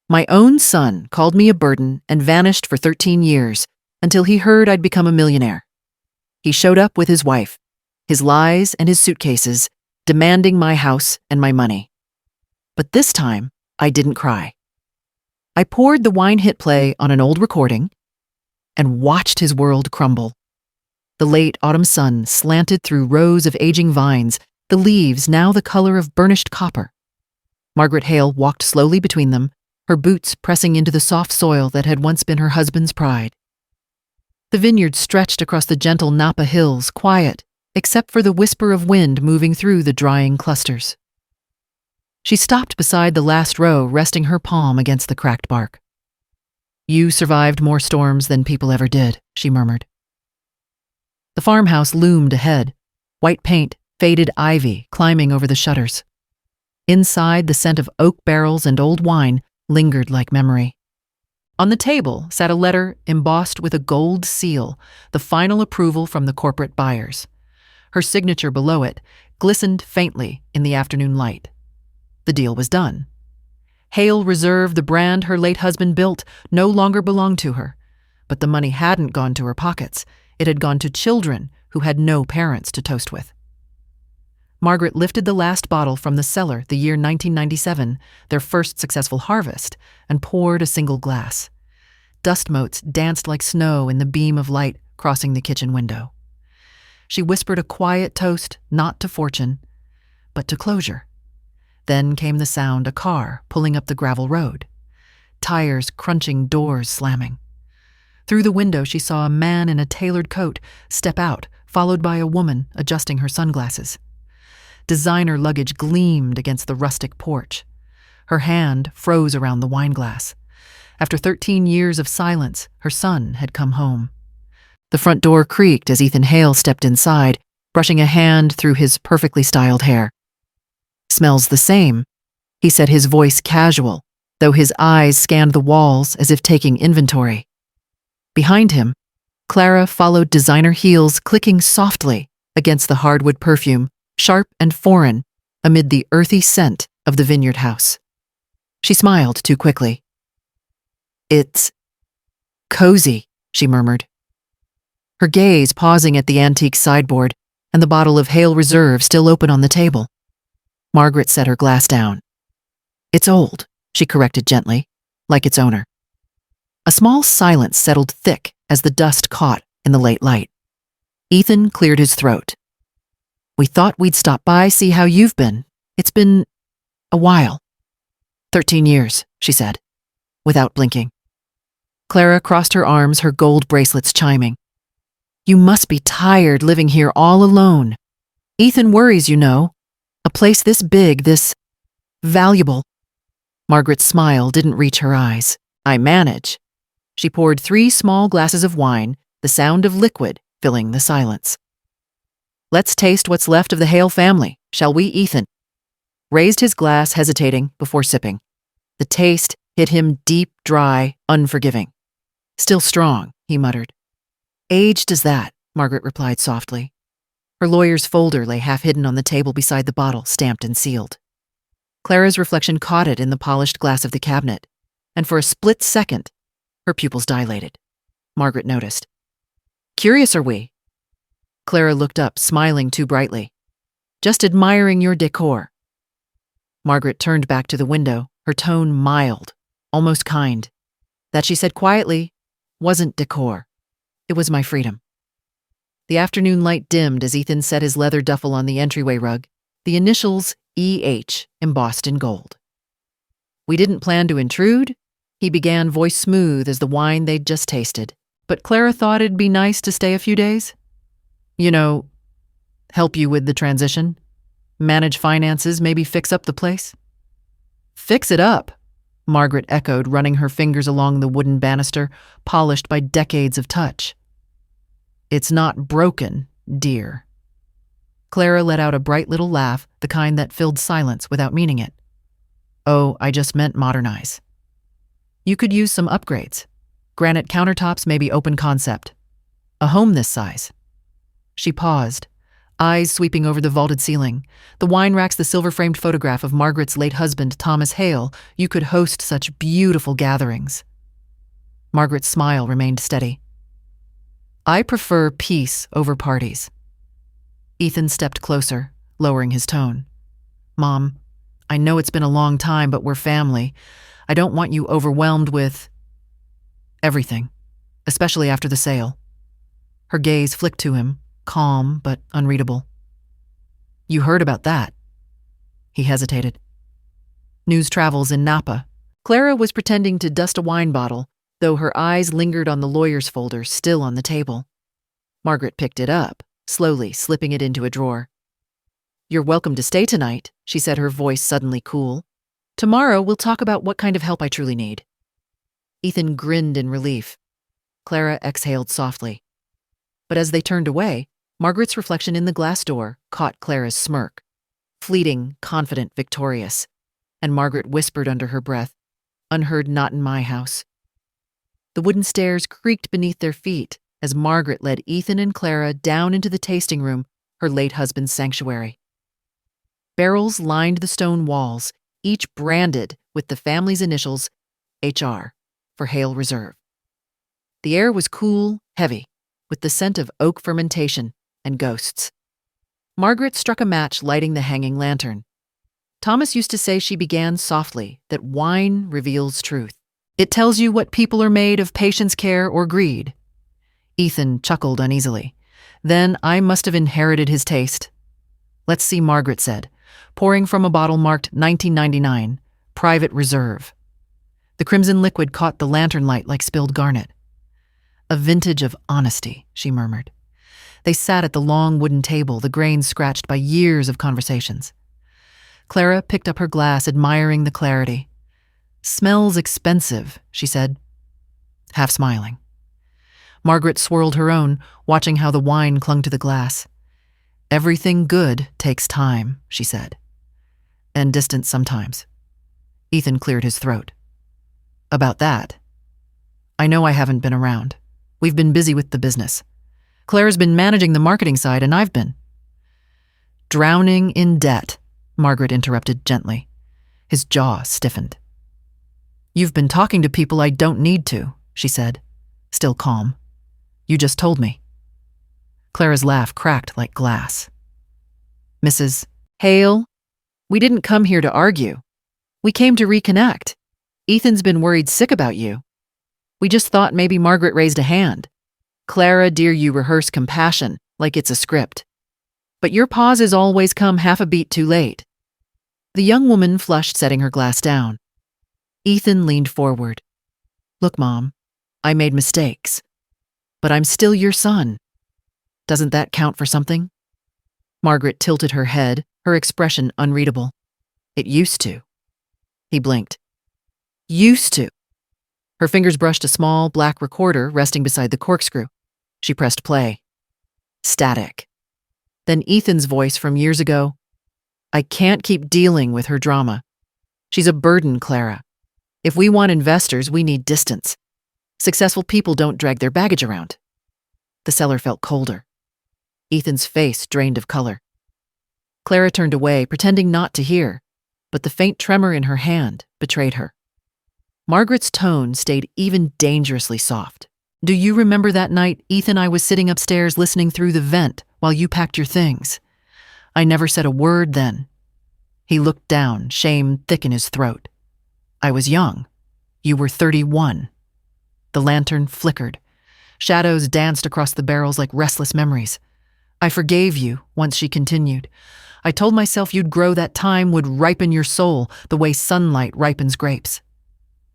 My own son called me a burden and vanished for 13 years until he heard I'd become a millionaire. He showed up with his wife, his lies and his suitcases, demanding my house and my money. But this time, I didn't cry. I poured the wine hit play on an old recording and watched his world crumble. The late autumn sun slanted through rows of aging vines, the leaves now the color of burnished copper. Margaret Hale walked slowly between them, her boots pressing into the soft soil that had once been her husband's pride. The vineyard stretched across the gentle Napa hills, quiet, except for the whisper of wind moving through the drying clusters. She stopped beside the last row, resting her palm against the cracked bark. "You survived more storms than people ever did," she murmured. The farmhouse loomed ahead, white paint, faded ivy climbing over the shutters. Inside, the scent of oak barrels and old wine lingered like memory. On the table sat a letter embossed with a gold seal, the final approval from the corporate buyers. Her signature below it glistened faintly in the afternoon light. The deal was done. Hale Reserve, the brand her late husband built, no longer belonged to her. But the money hadn't gone to her pockets. It had gone to children who had no parents to toast with. Margaret lifted the last bottle from the cellar, the year 1997, their first successful harvest, and poured a single glass. Dust motes danced like snow in the beam of light crossing the kitchen window. She whispered a quiet toast, not to fortune, but to closure. Then came the sound, a car pulling up the gravel road. Tires crunching, doors slamming. Through the window she saw a man in a tailored coat step out, followed by a woman adjusting her sunglasses. Designer luggage gleamed against the rustic porch. Her hand froze around the wine glass. After 13 years of silence, her son had come home. The front door creaked as Ethan Hale stepped inside, brushing a hand through his perfectly styled hair. "Smells the same," he said, his voice casual, though his eyes scanned the walls as if taking inventory. Behind him, Clara followed designer heels clicking softly against the hardwood perfume, sharp and foreign, amid the earthy scent of the vineyard house. She smiled too quickly. "It's cozy," she murmured. Her gaze pausing at the antique sideboard and the bottle of Hale Reserve still open on the table. Margaret set her glass down. "It's old," she corrected gently, like its owner. A small silence settled thick as the dust caught in the late light. Ethan cleared his throat. "We thought we'd stop by, see how you've been. It's been a while." 13 years, she said, without blinking. Clara crossed her arms, her gold bracelets chiming. "You must be tired living here all alone. Ethan worries, you know. A place this big, this valuable." Margaret's smile didn't reach her eyes. "I manage." She poured 3 small glasses of wine, the sound of liquid filling the silence. "Let's taste what's left of the Hale family, shall we?" Ethan raised his glass, hesitating before sipping. The taste hit him deep, dry, unforgiving. "Still strong," he muttered. "Aged as that," Margaret replied softly. Her lawyer's folder lay half hidden on the table beside the bottle, stamped and sealed. Clara's reflection caught it in the polished glass of the cabinet, and for a split second, her pupils dilated. Margaret noticed. "Curious are we?" Clara looked up, smiling too brightly. "Just admiring your decor." Margaret turned back to the window, her tone mild, almost kind. That, she said quietly, wasn't decor. It was my freedom. The afternoon light dimmed as Ethan set his leather duffel on the entryway rug, the initials E.H. embossed in gold. "We didn't plan to intrude," he began, voice smooth as the wine they'd just tasted. "But Clara thought it'd be nice to stay a few days. You know, help you with the transition, manage finances, maybe fix up the place." "Fix it up," Margaret echoed, running her fingers along the wooden banister, polished by decades of touch. "It's not broken, dear." Clara let out a bright little laugh, the kind that filled silence without meaning it. "Oh, I just meant modernize. You could use some upgrades. Granite countertops, maybe open concept. A home this size." She paused, eyes sweeping over the vaulted ceiling. The wine racks the silver-framed photograph of Margaret's late husband, Thomas Hale. You could host such beautiful gatherings. Margaret's smile remained steady. I prefer peace over parties. Ethan stepped closer, lowering his tone. Mom, I know it's been a long time, but we're family. I don't want you overwhelmed with everything, especially after the sale. Her gaze flicked to him, calm but unreadable. You heard about that. He hesitated. News travels in Napa. Clara was pretending to dust a wine bottle, though her eyes lingered on the lawyer's folder still on the table. Margaret picked it up, slowly slipping it into a drawer. You're welcome to stay tonight, she said, her voice suddenly cool. Tomorrow we'll talk about what kind of help I truly need. Ethan grinned in relief. Clara exhaled softly. But as they turned away, Margaret's reflection in the glass door caught Clara's smirk. Fleeting, confident, victorious. And Margaret whispered under her breath, unheard not in my house. The wooden stairs creaked beneath their feet as Margaret led Ethan and Clara down into the tasting room, her late husband's sanctuary. Barrels lined the stone walls, each branded with the family's initials, HR, for Hale Reserve. The air was cool, heavy, with the scent of oak fermentation and ghosts. Margaret struck a match, lighting the hanging lantern. Thomas used to say she began softly, that wine reveals truth. It tells you what people are made of: patience, care, or greed. Ethan chuckled uneasily. Then I must have inherited his taste. Let's see, Margaret said, pouring from a bottle marked 1999, Private Reserve. The crimson liquid caught the lantern light like spilled garnet. A vintage of honesty, she murmured. They sat at the long wooden table, the grains scratched by years of conversations. Clara picked up her glass, admiring the clarity. Smells expensive, she said, half smiling. Margaret swirled her own, watching how the wine clung to the glass. Everything good takes time, she said. And distance sometimes. Ethan cleared his throat. About that, I know I haven't been around. We've been busy with the business. Claire's been managing the marketing side, and I've been drowning in debt, Margaret interrupted gently. His jaw stiffened. You've been talking to people I don't need to, she said, still calm. You just told me. Clara's laugh cracked like glass. Mrs. Hale, we didn't come here to argue. We came to reconnect. Ethan's been worried sick about you. We just thought maybe Margaret raised a hand. Clara, dear, you rehearse compassion like it's a script. But your pauses always come half a beat too late. The young woman flushed, setting her glass down. Ethan leaned forward. Look, Mom, I made mistakes. But I'm still your son. Doesn't that count for something? Margaret tilted her head, her expression unreadable. It used to. He blinked. Used to. Her fingers brushed a small black recorder resting beside the corkscrew. She pressed play. Static. Then Ethan's voice from years ago. I can't keep dealing with her drama. She's a burden, Clara. If we want investors, we need distance. Successful people don't drag their baggage around. The seller felt colder. Ethan's face drained of color. Clara turned away, pretending not to hear, but the faint tremor in her hand betrayed her. Margaret's tone stayed even dangerously soft. Do you remember that night, Ethan? I was sitting upstairs listening through the vent while you packed your things. I never said a word then. He looked down, shame thick in his throat. I was young. You were 31. The lantern flickered. Shadows danced across the barrels like restless memories. I forgave you, once she continued. I told myself you'd grow, that time would ripen your soul the way sunlight ripens grapes.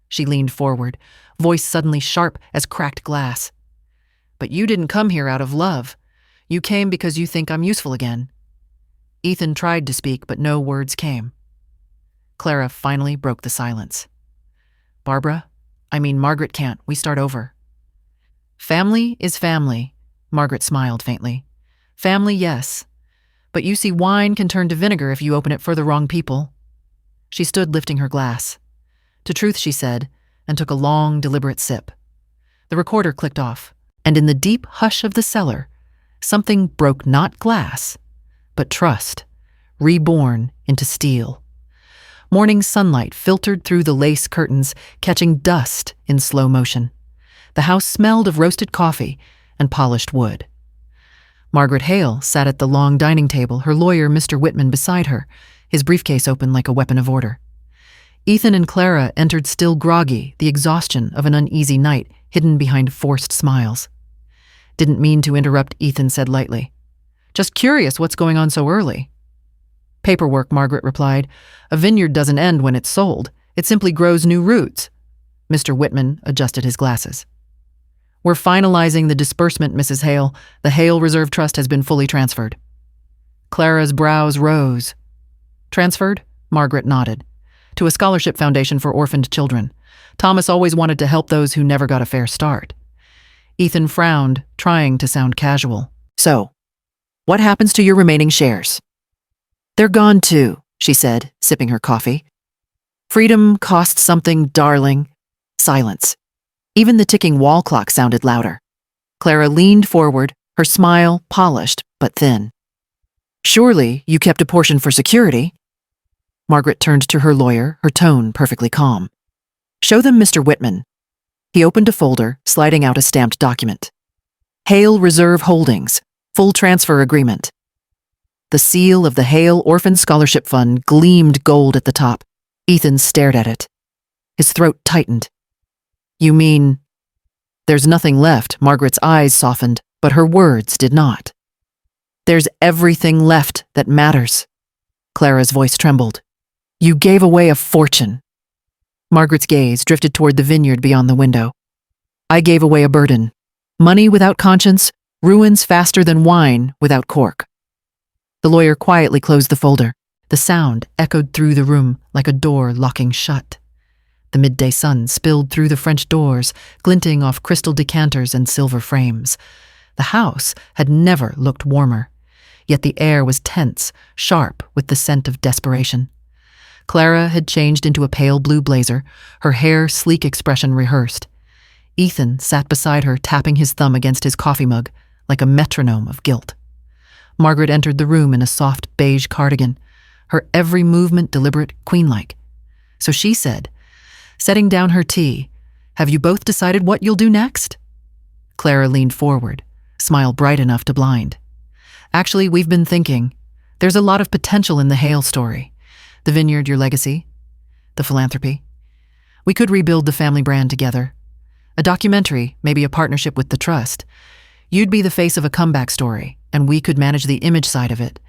She leaned forward, voice suddenly sharp as cracked glass. But you didn't come here out of love. You came because you think I'm useful again. Ethan tried to speak, but no words came. Clara finally broke the silence. Margaret can't. We start over. Family is family, Margaret smiled faintly. Family, yes. But you see, wine can turn to vinegar if you open it for the wrong people. She stood lifting her glass. To truth, she said, and took a long, deliberate sip. The recorder clicked off, and in the deep hush of the cellar, something broke, not glass, but trust, reborn into steel. Morning sunlight filtered through the lace curtains, catching dust in slow motion. The house smelled of roasted coffee and polished wood. Margaret Hale sat at the long dining table, her lawyer, Mr. Whitman, beside her, his briefcase open like a weapon of order. Ethan and Clara entered still groggy, the exhaustion of an uneasy night hidden behind forced smiles. "Didn't mean to interrupt," Ethan said lightly. "Just curious what's going on so early." "Paperwork," Margaret replied. "A vineyard doesn't end when it's sold. It simply grows new roots." Mr. Whitman adjusted his glasses. "We're finalizing the disbursement, Mrs. Hale. The Hale Reserve Trust has been fully transferred." Clara's brows rose. "Transferred?" Margaret nodded. "To a scholarship foundation for orphaned children. Thomas always wanted to help those who never got a fair start." Ethan frowned, trying to sound casual. "So, what happens to your remaining shares?" "They're gone too," she said, sipping her coffee. "Freedom costs something, darling." Silence. Even the ticking wall clock sounded louder. Clara leaned forward, her smile polished but thin. "Surely you kept a portion for security?" Margaret turned to her lawyer, her tone perfectly calm. "Show them Mr. Whitman." He opened a folder, sliding out a stamped document. "Hale Reserve Holdings, full transfer agreement." The seal of the Hale Orphan Scholarship Fund gleamed gold at the top. Ethan stared at it. His throat tightened. "You mean—" "There's nothing left." Margaret's eyes softened, but her words did not. "There's everything left that matters." Clara's voice trembled. "You gave away a fortune." Margaret's gaze drifted toward the vineyard beyond the window. "I gave away a burden. Money without conscience ruins faster than wine without cork." The lawyer quietly closed the folder. The sound echoed through the room like a door locking shut. The midday sun spilled through the French doors, glinting off crystal decanters and silver frames. The house had never looked warmer, yet the air was tense, sharp with the scent of desperation. Clara had changed into a pale blue blazer, her hair sleek expression rehearsed. Ethan sat beside her, tapping his thumb against his coffee mug, like a metronome of guilt. Margaret entered the room in a soft beige cardigan, her every movement deliberate, queen-like. So she said, setting down her tea, "Have you both decided what you'll do next?" Clara leaned forward, smile bright enough to blind. "Actually, we've been thinking. There's a lot of potential in the Hale story. The vineyard, your legacy, the philanthropy. We could rebuild the family brand together. A documentary, maybe a partnership with the trust. You'd be the face of a comeback story, and we could manage the image side of it.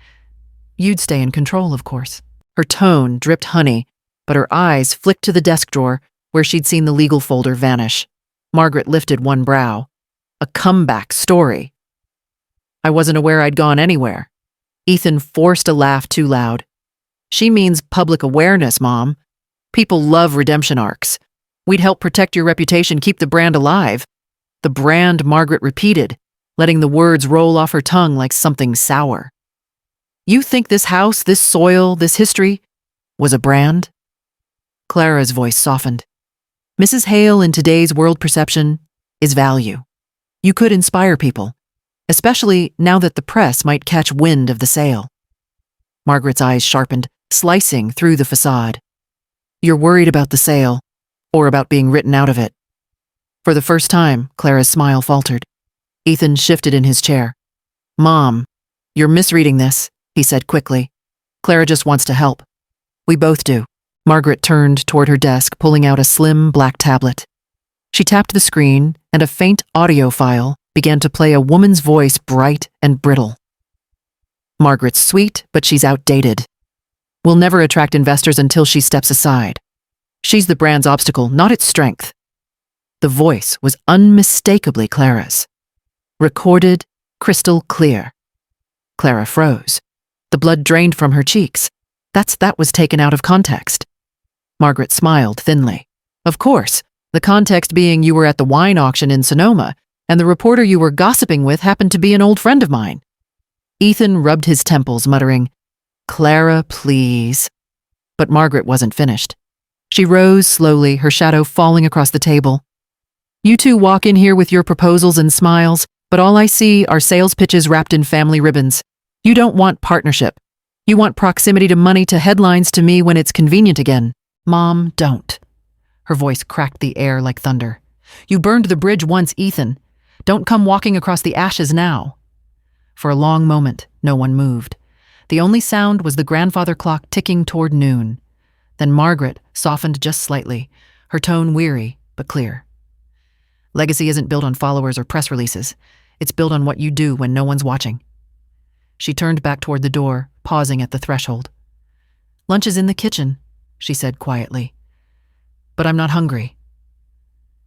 You'd stay in control, of course." Her tone dripped honey, but her eyes flicked to the desk drawer where she'd seen the legal folder vanish. Margaret lifted one brow. "A comeback story. I wasn't aware I'd gone anywhere." Ethan forced a laugh too loud. "She means public awareness, Mom. People love redemption arcs. We'd help protect your reputation, keep the brand alive." The brand, Margaret repeated, letting the words roll off her tongue like something sour. "You think this house, this soil, this history was a brand?" Clara's voice softened. "Mrs. Hale, in today's world perception, is value. You could inspire people, especially now that the press might catch wind of the sale." Margaret's eyes sharpened, slicing through the facade. "You're worried about the sale, or about being written out of it?" For the first time, Clara's smile faltered. Ethan shifted in his chair. "Mom, you're misreading this," he said quickly. "Clara just wants to help. We both do." Margaret turned toward her desk, pulling out a slim black tablet. She tapped the screen, and a faint audio file began to play, a woman's voice, bright and brittle. "Margaret's sweet, but she's outdated. We'll never attract investors until she steps aside. She's the brand's obstacle, not its strength." The voice was unmistakably Clara's. Recorded, crystal clear. Clara froze. The blood drained from her cheeks. That was taken out of context. Margaret smiled thinly. "Of course, the context being you were at the wine auction in Sonoma, and the reporter you were gossiping with happened to be an old friend of mine." Ethan rubbed his temples, muttering, "Clara, please." But Margaret wasn't finished. She rose slowly, her shadow falling across the table. "You two walk in here with your proposals and smiles, but all I see are sales pitches wrapped in family ribbons. You don't want partnership. You want proximity to money, to headlines, to me when it's convenient again. Mom, don't. Her voice cracked the air like thunder. You burned the bridge once, Ethan. Don't come walking across the ashes now. For a long moment, no one moved. The only sound was the grandfather clock ticking toward noon. Then Margaret softened just slightly, her tone weary but clear. Legacy isn't built on followers or press releases. It's built on what you do when no one's watching. She turned back toward the door, pausing at the threshold. Lunch is in the kitchen, she said quietly. But I'm not hungry.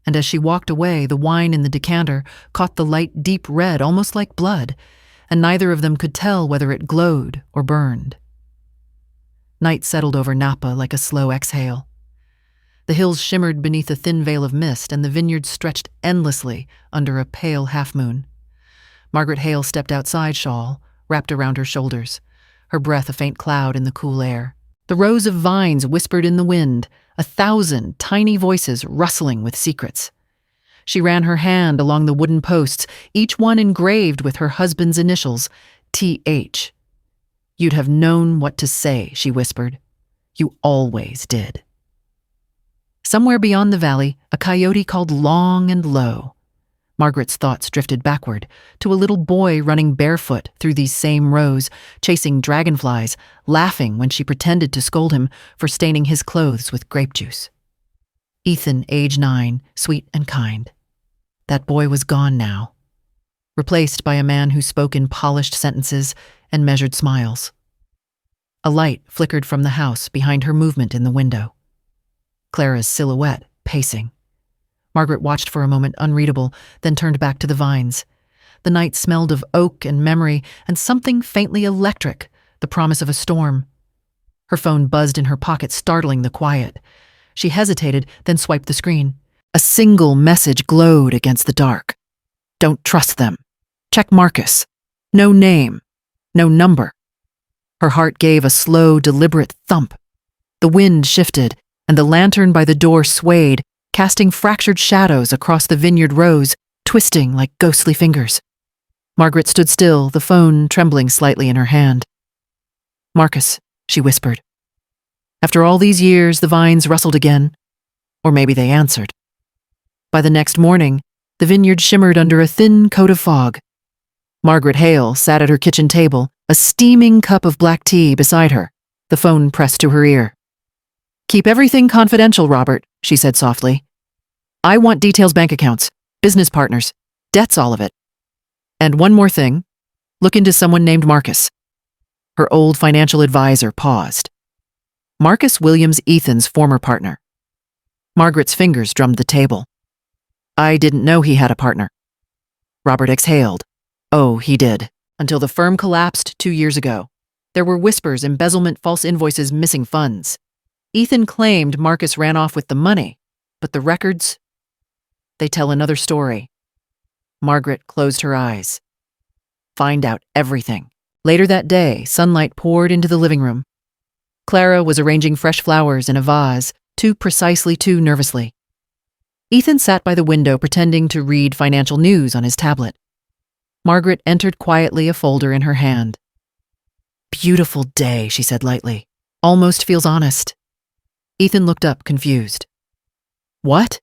And as she walked away, the wine in the decanter caught the light deep red, almost like blood, and neither of them could tell whether it glowed or burned. Night settled over Napa like a slow exhale. The hills shimmered beneath a thin veil of mist, and the vineyards stretched endlessly under a pale half-moon. Margaret Hale stepped outside, shawl wrapped around her shoulders, her breath a faint cloud in the cool air. The rows of vines whispered in the wind, 1,000 tiny voices rustling with secrets. She ran her hand along the wooden posts, each one engraved with her husband's initials, T.H. You'd have known what to say, she whispered. You always did. Somewhere beyond the valley, a coyote called long and low. Margaret's thoughts drifted backward to a little boy running barefoot through these same rows, chasing dragonflies, laughing when she pretended to scold him for staining his clothes with grape juice. Ethan, age 9, sweet and kind. That boy was gone now, replaced by a man who spoke in polished sentences and measured smiles. A light flickered from the house behind her movement in the window. Clara's silhouette, pacing. Margaret watched for a moment, unreadable, then turned back to the vines. The night smelled of oak and memory and something faintly electric, the promise of a storm. Her phone buzzed in her pocket, startling the quiet. She hesitated, then swiped the screen. A single message glowed against the dark. Don't trust them. Check Marcus. No name. No number. Her heart gave a slow, deliberate thump. The wind shifted, and the lantern by the door swayed, casting fractured shadows across the vineyard rows, twisting like ghostly fingers. Margaret stood still, the phone trembling slightly in her hand. Marcus, she whispered. After all these years, the vines rustled again. Or maybe they answered. By the next morning, the vineyard shimmered under a thin coat of fog. Margaret Hale sat at her kitchen table, a steaming cup of black tea beside her, the phone pressed to her ear. Keep everything confidential, Robert, she said softly. I want details, bank accounts, business partners, debts, all of it. And one more thing, look into someone named Marcus. Her old financial advisor paused. Marcus Williams, Ethan's former partner. Margaret's fingers drummed the table. I didn't know he had a partner. Robert exhaled. Oh, he did. Until the firm collapsed 2 years ago. There were whispers, embezzlement, false invoices, missing funds. Ethan claimed Marcus ran off with the money, but the records, they tell another story. Margaret closed her eyes. Find out everything. Later that day, sunlight poured into the living room. Clara was arranging fresh flowers in a vase, too precisely, too nervously. Ethan sat by the window pretending to read financial news on his tablet. Margaret entered quietly, a folder in her hand. Beautiful day, she said lightly. Almost feels honest. Ethan looked up, confused. What?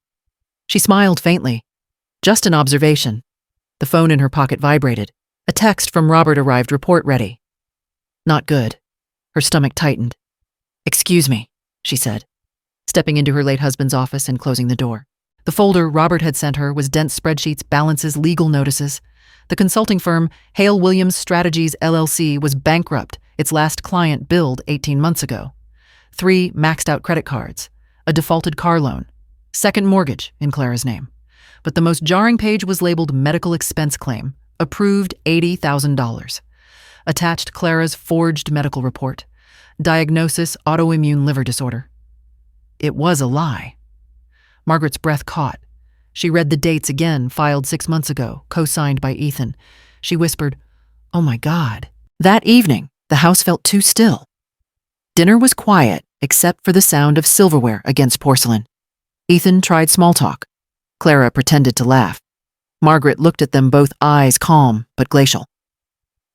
She smiled faintly. Just an observation. The phone in her pocket vibrated. A text from Robert arrived, report ready. Not good. Her stomach tightened. Excuse me, she said, stepping into her late husband's office and closing the door. The folder Robert had sent her was dense spreadsheets, balances, legal notices. The consulting firm, Hale Williams Strategies LLC, was bankrupt, its last client billed 18 months ago. 3 maxed-out credit cards, a defaulted car loan, second mortgage in Clara's name. But the most jarring page was labeled medical expense claim, approved $80,000. Attached Clara's forged medical report, diagnosis autoimmune liver disorder. It was a lie. Margaret's breath caught. She read the dates again, filed 6 months ago, co-signed by Ethan. She whispered, "Oh my God." That evening, the house felt too still. Dinner was quiet, except for the sound of silverware against porcelain. Ethan tried small talk. Clara pretended to laugh. Margaret looked at them, both eyes calm but glacial.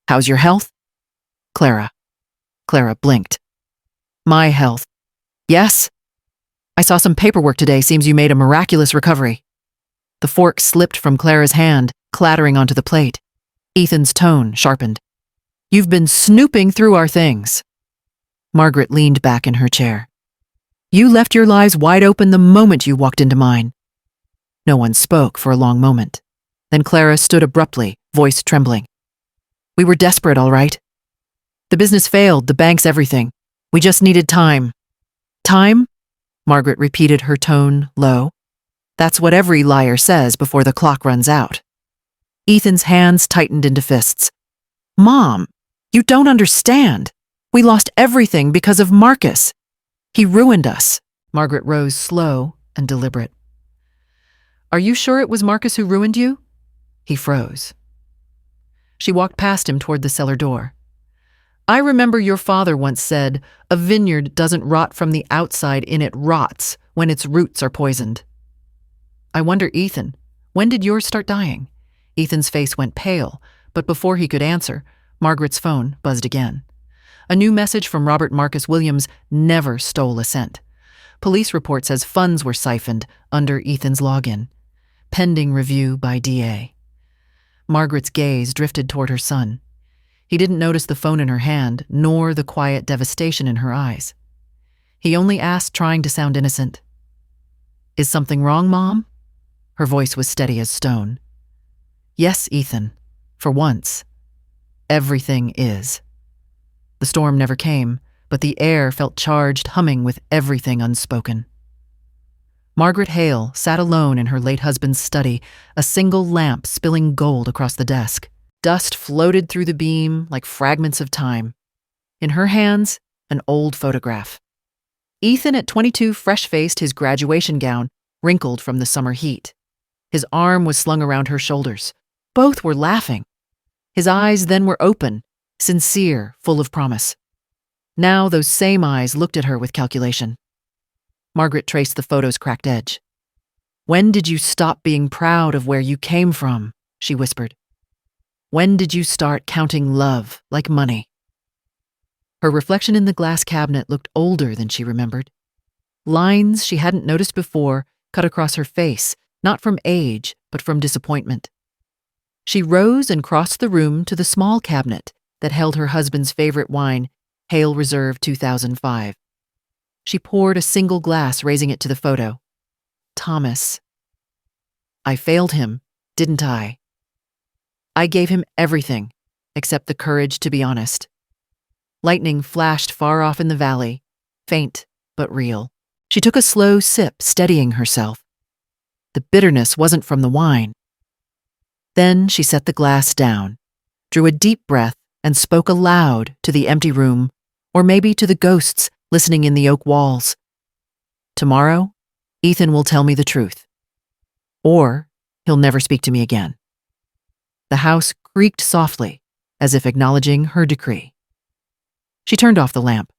How's your health? Clara. Clara blinked. My health. Yes? I saw some paperwork today. Seems you made a miraculous recovery. The fork slipped from Clara's hand, clattering onto the plate. Ethan's tone sharpened. You've been snooping through our things. Margaret leaned back in her chair. You left your lives wide open the moment you walked into mine. No one spoke for a long moment. Then Clara stood abruptly, voice trembling. We were desperate, all right. The business failed, the bank's everything. We just needed time. Time? Margaret repeated, her tone low. That's what every liar says before the clock runs out. Ethan's hands tightened into fists. Mom, you don't understand. We lost everything because of Marcus. He ruined us. Margaret rose slow and deliberate. Are you sure it was Marcus who ruined you? He froze. She walked past him toward the cellar door. I remember your father once said, a vineyard doesn't rot from the outside in, it rots when its roots are poisoned. I wonder, Ethan, when did yours start dying? Ethan's face went pale, but before he could answer, Margaret's phone buzzed again. A new message from Robert Marcus Williams never stole a cent. Police report says funds were siphoned under Ethan's login. Pending review by DA. Margaret's gaze drifted toward her son. He didn't notice the phone in her hand, nor the quiet devastation in her eyes. He only asked, trying to sound innocent. Is something wrong, Mom? Her voice was steady as stone. Yes, Ethan. For once. Everything is. The storm never came, but the air felt charged, humming with everything unspoken. Margaret Hale sat alone in her late husband's study, a single lamp spilling gold across the desk. Dust floated through the beam like fragments of time. In her hands, an old photograph. Ethan at 22, fresh-faced, his graduation gown, wrinkled from the summer heat. His arm was slung around her shoulders. Both were laughing. His eyes then were open, sincere, full of promise. Now those same eyes looked at her with calculation. Margaret traced the photo's cracked edge. When did you stop being proud of where you came from? She whispered. When did you start counting love like money? Her reflection in the glass cabinet looked older than she remembered. Lines she hadn't noticed before cut across her face, not from age, but from disappointment. She rose and crossed the room to the small cabinet that held her husband's favorite wine, Hale Reserve 2005. She poured a single glass, raising it to the photo. Thomas. I failed him, didn't I? I gave him everything, except the courage to be honest. Lightning flashed far off in the valley, faint but real. She took a slow sip, steadying herself. The bitterness wasn't from the wine. Then she set the glass down, drew a deep breath, and spoke aloud to the empty room, or maybe to the ghosts listening in the oak walls. Tomorrow, Ethan will tell me the truth. Or he'll never speak to me again. The house creaked softly, as if acknowledging her decree. She turned off the lamp.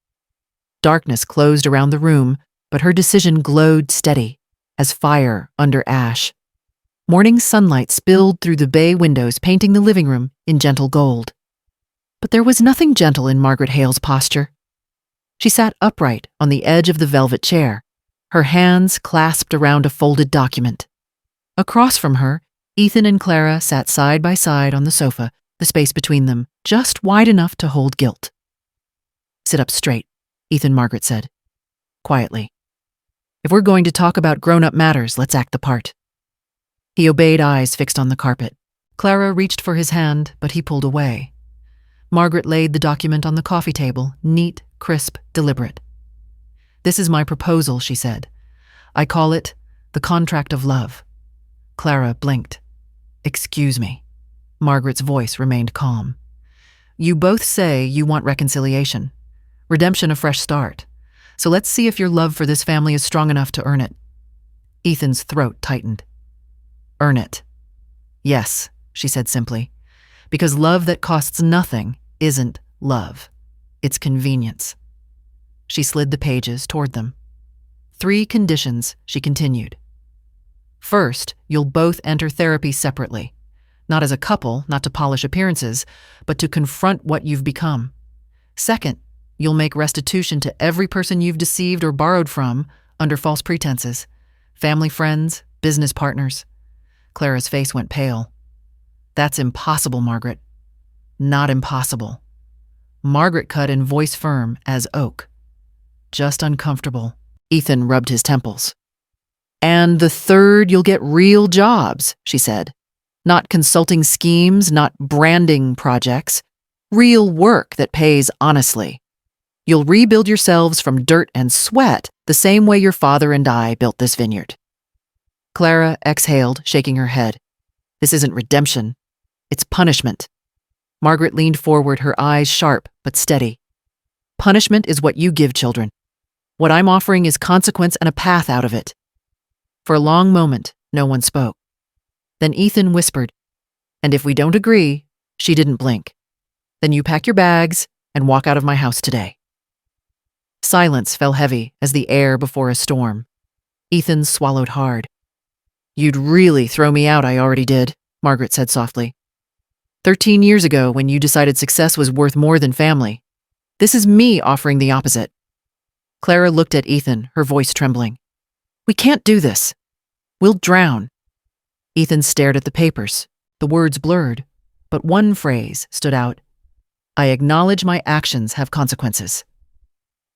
Darkness closed around the room, but her decision glowed steady, as fire under ash. Morning sunlight spilled through the bay windows, painting the living room in gentle gold. But there was nothing gentle in Margaret Hale's posture. She sat upright on the edge of the velvet chair, her hands clasped around a folded document. Across from her, Ethan and Clara sat side by side on the sofa, the space between them just wide enough to hold guilt. Sit up straight, Ethan, Margaret said, quietly. If we're going to talk about grown-up matters, let's act the part. He obeyed, eyes fixed on the carpet. Clara reached for his hand, but he pulled away. Margaret laid the document on the coffee table, neat, crisp, deliberate. This is my proposal, she said. I call it the contract of love. Clara blinked. Excuse me. Margaret's voice remained calm. You both say you want reconciliation. Redemption, a fresh start. So let's see if your love for this family is strong enough to earn it. Ethan's throat tightened. Earn it. Yes, she said simply. Because love that costs nothing isn't love. It's convenience. She slid the pages toward them. 3 conditions, she continued. First, you'll both enter therapy separately. Not as a couple, not to polish appearances, but to confront what you've become. Second, you'll make restitution to every person you've deceived or borrowed from under false pretenses. Family, friends, business partners. Clara's face went pale. That's impossible, Margaret. Not impossible. Margaret cut in voice firm as oak. Just uncomfortable. Ethan rubbed his temples. And the third, you'll get real jobs, she said. Not consulting schemes, not branding projects. Real work that pays honestly. You'll rebuild yourselves from dirt and sweat the same way your father and I built this vineyard. Clara exhaled, shaking her head. This isn't redemption. It's punishment. Margaret leaned forward, her eyes sharp but steady. Punishment is what you give children. What I'm offering is consequence and a path out of it. For a long moment, no one spoke. Then Ethan whispered, and if we don't agree, she didn't blink. Then you pack your bags and walk out of my house today. Silence fell heavy as the air before a storm. Ethan swallowed hard. You'd really throw me out, I already did, Margaret said softly. 13 years ago, when you decided success was worth more than family. This is me offering the opposite. Clara looked at Ethan, her voice trembling. We can't do this. We'll drown. Ethan stared at the papers. The words blurred, but one phrase stood out. I acknowledge my actions have consequences.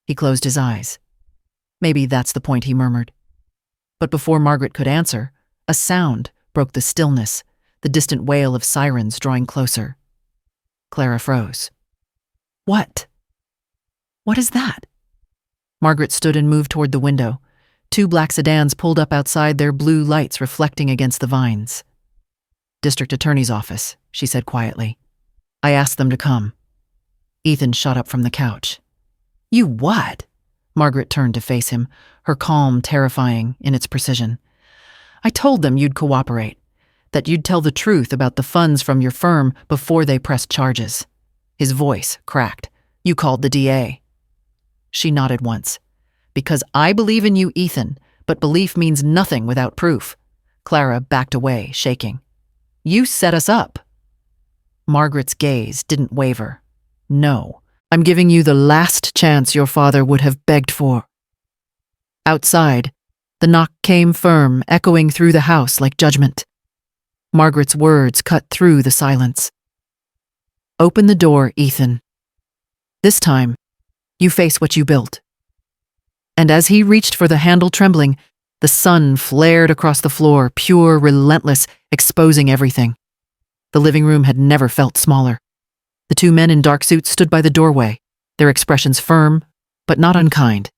He closed his eyes. Maybe that's the point, he murmured. But before Margaret could answer, a sound broke the stillness, the distant wail of sirens drawing closer. Clara froze. What? What is that? Margaret stood and moved toward the window. 2 black sedans pulled up outside, their blue lights reflecting against the vines. District Attorney's office, she said quietly. I asked them to come. Ethan shot up from the couch. You what? Margaret turned to face him, her calm terrifying in its precision. I told them you'd cooperate, that you'd tell the truth about the funds from your firm before they pressed charges. His voice cracked. You called the DA. She nodded once. Because I believe in you, Ethan, but belief means nothing without proof. Clara backed away, shaking. You set us up. Margaret's gaze didn't waver. No, I'm giving you the last chance your father would have begged for. Outside, the knock came firm, echoing through the house like judgment. Margaret's words cut through the silence. Open the door, Ethan. This time, you face what you built. And as he reached for the handle, trembling, the sun flared across the floor, pure, relentless, exposing everything. The living room had never felt smaller. The 2 men in dark suits stood by the doorway, their expressions firm, but not unkind.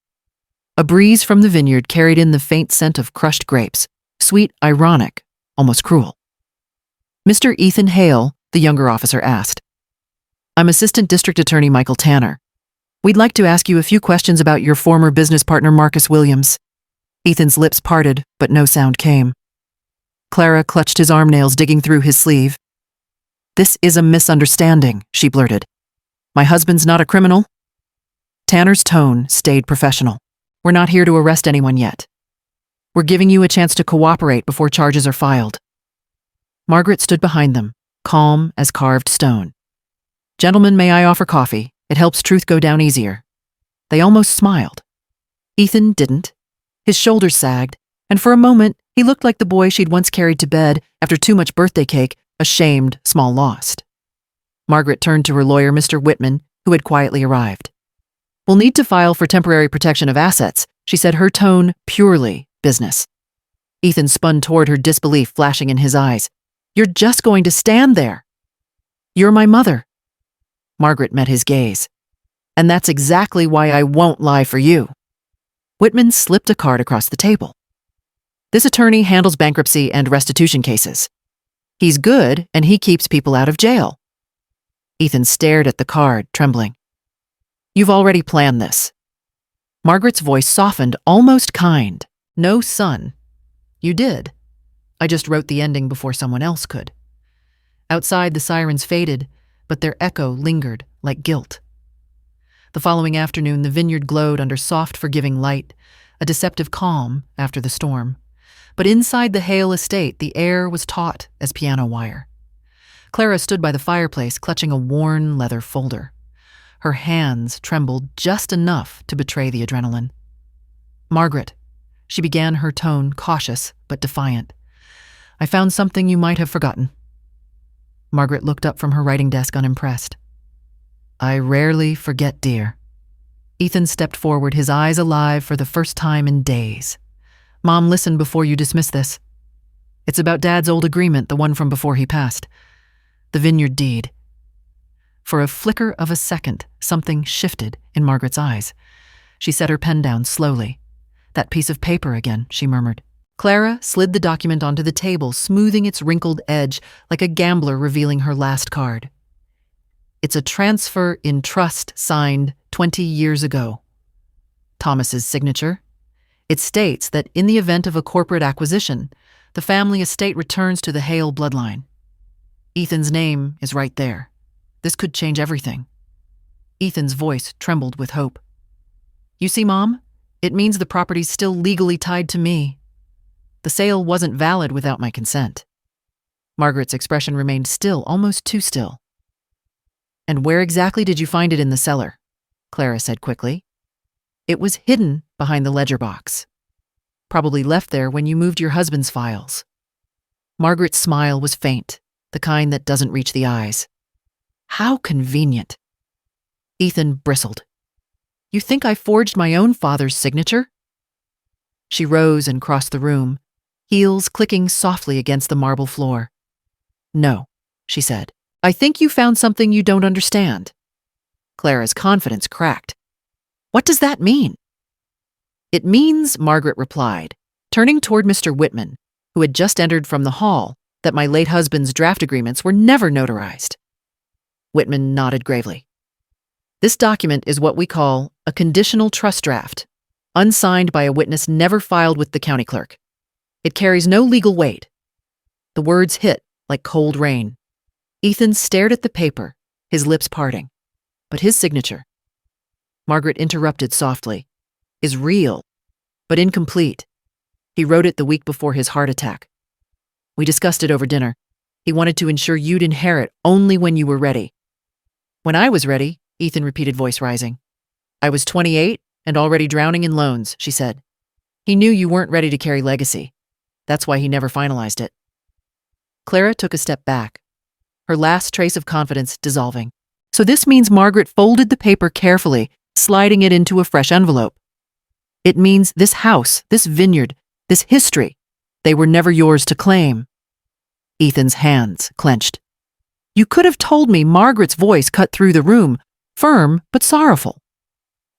A breeze from the vineyard carried in the faint scent of crushed grapes, sweet, ironic, almost cruel. Mr. Ethan Hale, the younger officer asked. I'm Assistant District Attorney Michael Tanner. We'd like to ask you a few questions about your former business partner Marcus Williams. Ethan's lips parted, but no sound came. Clara clutched his arm nails, digging through his sleeve. This is a misunderstanding, she blurted. My husband's not a criminal. Tanner's tone stayed professional. We're not here to arrest anyone yet. We're giving you a chance to cooperate before charges are filed. Margaret stood behind them, calm as carved stone. Gentlemen, may I offer coffee? It helps truth go down easier. They almost smiled. Ethan didn't. His shoulders sagged, and for a moment, he looked like the boy she'd once carried to bed after too much birthday cake, ashamed, small lost. Margaret turned to her lawyer, Mr. Whitman, who had quietly arrived. We'll need to file for temporary protection of assets, she said, her tone purely business. Ethan spun toward her, disbelief flashing in his eyes. You're just going to stand there. You're my mother. Margaret met his gaze. And that's exactly why I won't lie for you. Whitman slipped a card across the table. This attorney handles bankruptcy and restitution cases. He's good, and he keeps people out of jail. Ethan stared at the card, trembling. You've already planned this. Margaret's voice softened, almost kind. No, son. You did. I just wrote the ending before someone else could. Outside, the sirens faded, but their echo lingered like guilt. The following afternoon, the vineyard glowed under soft, forgiving light, a deceptive calm after the storm. But inside the Hale estate, the air was taut as piano wire. Clara stood by the fireplace, clutching a worn leather folder. Her hands trembled just enough to betray the adrenaline. "Margaret," she began, her tone cautious but defiant, "I found something you might have forgotten." Margaret looked up from her writing desk unimpressed. "I rarely forget, dear." Ethan stepped forward, his eyes alive for the first time in days. "Mom, listen before you dismiss this. It's about Dad's old agreement, the one from before he passed. The vineyard deed." For a flicker of a second, something shifted in Margaret's eyes. She set her pen down slowly. "That piece of paper again," she murmured. Clara slid the document onto the table, smoothing its wrinkled edge like a gambler revealing her last card. "It's a transfer in trust signed 20 years ago. Thomas's signature. It states that in the event of a corporate acquisition, the family estate returns to the Hale bloodline. Ethan's name is right there. This could change everything." Ethan's voice trembled with hope. "You see, Mom, it means the property's still legally tied to me. The sale wasn't valid without my consent." Margaret's expression remained still, almost too still. "And where exactly did you find it in the cellar?" Clara said quickly. "It was hidden behind the ledger box. Probably left there when you moved your husband's files." Margaret's smile was faint, the kind that doesn't reach the eyes. "How convenient." Ethan bristled. "You think I forged my own father's signature?" She rose and crossed the room, heels clicking softly against the marble floor. "No," she said. "I think you found something you don't understand." Clara's confidence cracked. "What does that mean?" "It means," Margaret replied, turning toward Mr. Whitman, who had just entered from the hall, "that my late husband's draft agreements were never notarized." Whitman nodded gravely. "This document is what we call a conditional trust draft, unsigned by a witness never filed with the county clerk. It carries no legal weight." The words hit like cold rain. Ethan stared at the paper, his lips parting. "But his signature," Margaret interrupted softly, "is real, but incomplete. He wrote it the week before his heart attack. We discussed it over dinner. He wanted to ensure you'd inherit only when you were ready." "When I was ready," Ethan repeated, voice rising. "I was 28 and already drowning in loans," she said. "He knew you weren't ready to carry legacy. That's why he never finalized it." Clara took a step back, her last trace of confidence dissolving. "So this means Margaret folded the paper carefully, sliding it into a fresh envelope. It means this house, this vineyard, this history, they were never yours to claim." Ethan's hands clenched. "You could have told me." Margaret's voice cut through the room, firm but sorrowful.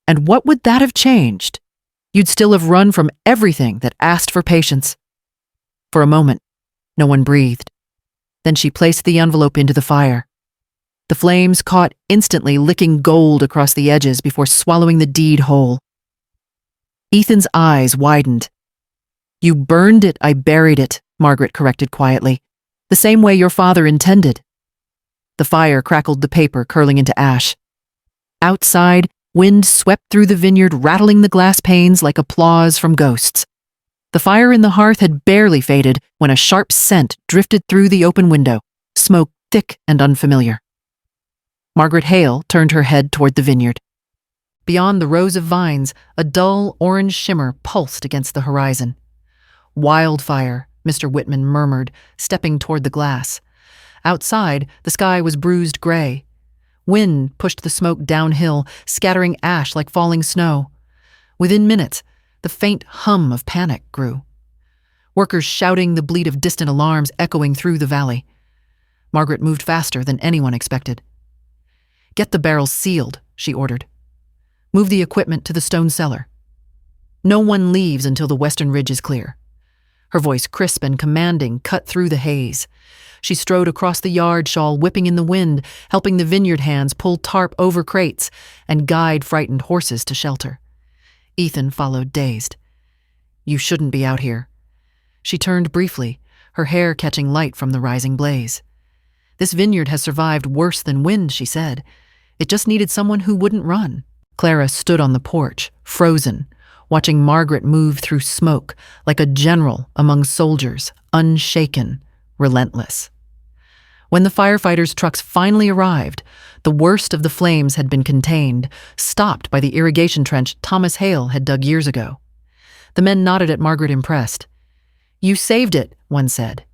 "And what would that have changed? You'd still have run from everything that asked for patience." For a moment, no one breathed. Then she placed the envelope into the fire. The flames caught instantly, licking gold across the edges before swallowing the deed whole. Ethan's eyes widened. "You burned it, I buried it," Margaret corrected quietly. "The same way your father intended." The fire crackled the paper, curling into ash. Outside, wind swept through the vineyard, rattling the glass panes like applause from ghosts. The fire in the hearth had barely faded when a sharp scent drifted through the open window, smoke thick and unfamiliar. Margaret Hale turned her head toward the vineyard. Beyond the rows of vines, a dull orange shimmer pulsed against the horizon. "Wildfire," Mr. Whitman murmured, stepping toward the glass. Outside, the sky was bruised gray. Wind pushed the smoke downhill, scattering ash like falling snow. Within minutes, the faint hum of panic grew. Workers shouting, the bleat of distant alarms echoing through the valley. Margaret moved faster than anyone expected. "Get the barrels sealed," she ordered. "Move the equipment to the stone cellar. No one leaves until the western ridge is clear." Her voice, crisp and commanding, cut through the haze. She strode across the yard, shawl whipping in the wind, helping the vineyard hands pull tarp over crates and guide frightened horses to shelter. Ethan followed, dazed. "You shouldn't be out here." She turned briefly, her hair catching light from the rising blaze. "This vineyard has survived worse than wind," she said. "It just needed someone who wouldn't run." Clara stood on the porch, frozen, watching Margaret move through smoke like a general among soldiers, unshaken, relentless. When the firefighters' trucks finally arrived, the worst of the flames had been contained, stopped by the irrigation trench Thomas Hale had dug years ago. The men nodded at Margaret, impressed. "You saved it," one said.